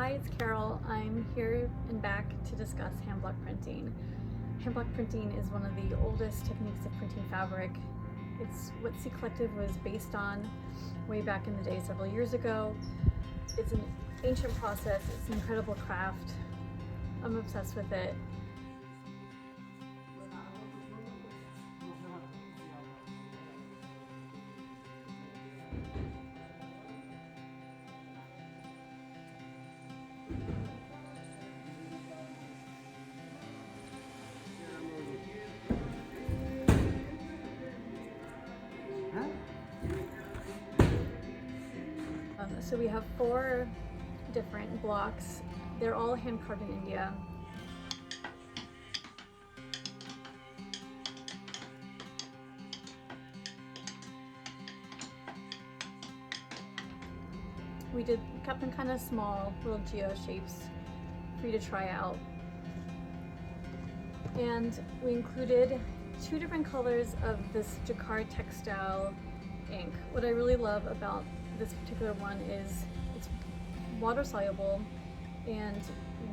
Hi, it's Carol. I'm here and back to discuss hand block printing. Hand block printing is one of the oldest techniques of printing fabric. It's what C Collective was based on way back in the day several years ago. It's an ancient process, it's an incredible craft. I'm obsessed with it. So we have 4 different blocks. They're all hand carved in India. We kept them kind of small, little geo shapes for you to try out. And we included 2 different colors of this Jacquard textile ink. What I really love about this particular one is it's water soluble, and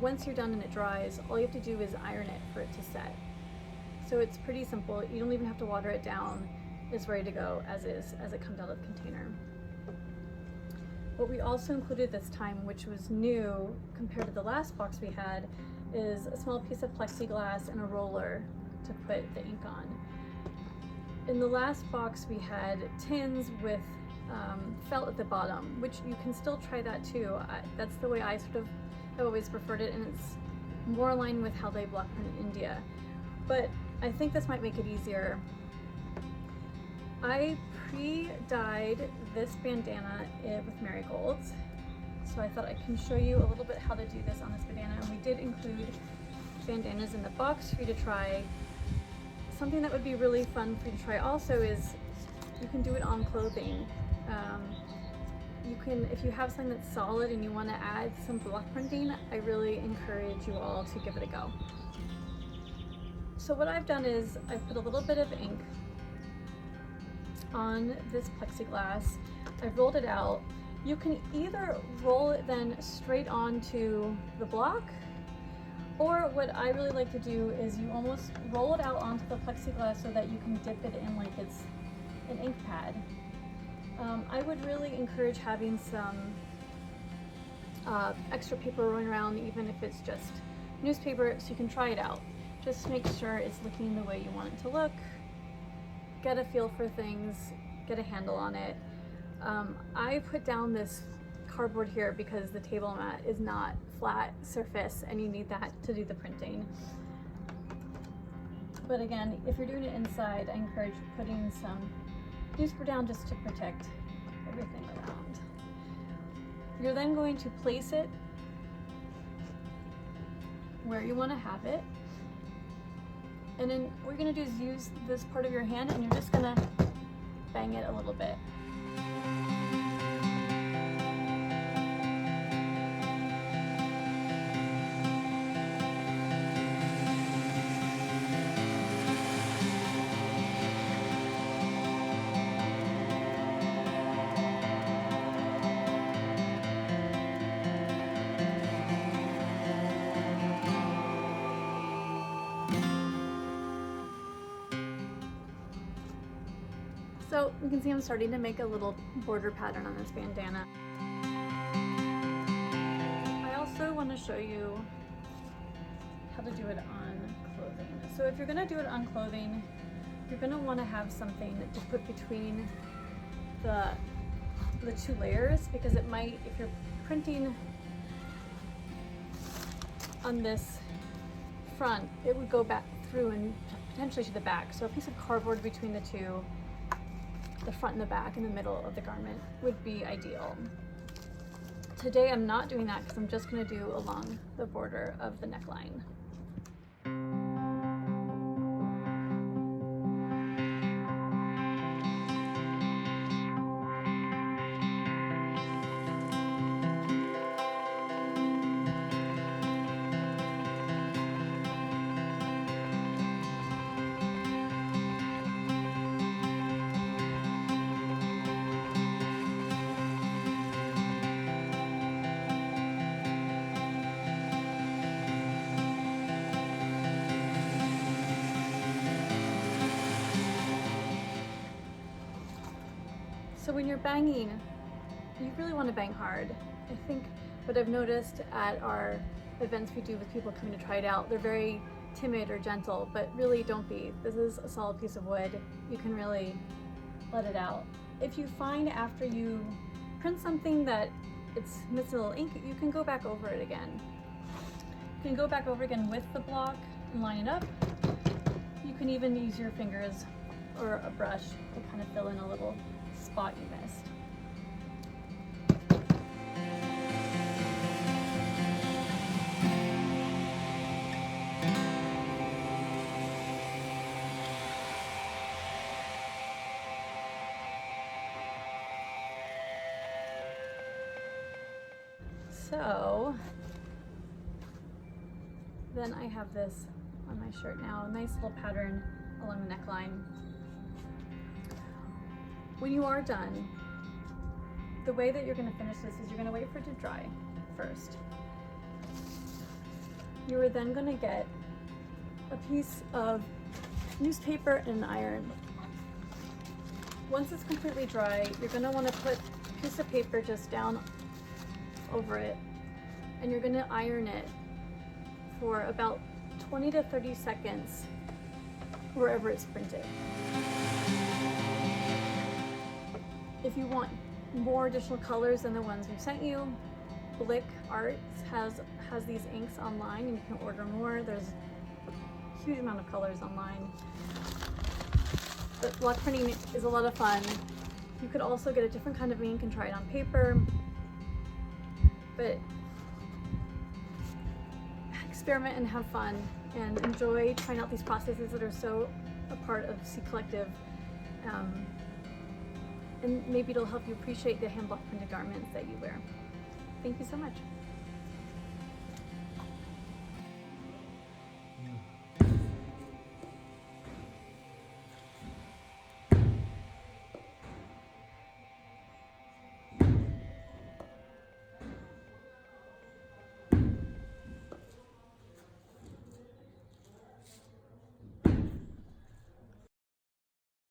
once you're done and it dries, all you have to do is iron it for it to set. So it's pretty simple. You don't even have to water it down. It's ready to go as is, as it comes out of the container. What we also included this time, which was new compared to the last box we had, is a small piece of plexiglass and a roller to put the ink on. In the last box we had tins with felt at the bottom, which you can still try that too. That's the way I sort of have always preferred it, and it's more aligned with how they block print in India. But I think this might make it easier. I pre-dyed this bandana with marigolds, so I thought I can show you a little bit how to do this on this bandana, and we did include bandanas in the box for you to try. Something that would be really fun for you to try also is you can do it on clothing. You can, if you have something that's solid and you want to add some block printing, I really encourage you all to give it a go. So what I've done is I've put a little bit of ink on this plexiglass. I've rolled it out. You can either roll it then straight onto the block, or what I really like to do is you almost roll it out onto the plexiglass so that you can dip it in like it's an ink pad. I would really encourage having some extra paper rolling around, even if it's just newspaper, so you can try it out. Just make sure it's looking the way you want it to look. Get a feel for things, get a handle on it. I put down this cardboard here because the table mat is not flat surface and you need that to do the printing. But again, if you're doing it inside, I encourage putting some newspaper down just to protect everything around. You're then going to place it where you want to have it. And then what you're going to do is use this part of your hand and you're just going to bang it a little bit. So you can see I'm starting to make a little border pattern on this bandana. I also want to show you how to do it on clothing. So if you're going to do it on clothing, you're going to want to have something to put between the 2 layers, because it might, if you're printing on this front, it would go back through and potentially to the back. So a piece of cardboard between the 2, the front and the back in the middle of the garment, would be ideal. Today I'm not doing that because I'm just going to do along the border of the neckline. So when you're banging, you really want to bang hard. I think what I've noticed at our events we do with people coming to try it out, they're very timid or gentle, but really don't be. This is a solid piece of wood. You can really let it out. If you find after you print something that it's missing a little ink, you can go back over it again. You can go back over again with the block and line it up. You can even use your fingers or a brush to kind of fill in a little spot you missed. So then I have this on my shirt now, a nice little pattern along the neckline. When you are done, the way that you're going to finish this is you're going to wait for it to dry first. You are then going to get a piece of newspaper and an iron. Once it's completely dry, you're going to want to put a piece of paper just down over it, and you're going to iron it for about 20 to 30 seconds wherever it's printed. If you want more additional colors than the ones we sent you, Blick Arts has these inks online and you can order more. There's a huge amount of colors online. But block printing is a lot of fun. You could also get a different kind of ink and try it on paper. But experiment and have fun and enjoy trying out these processes that are so a part of C Collective. And maybe it'll help you appreciate the hand block printed garments that you wear. Thank you so much.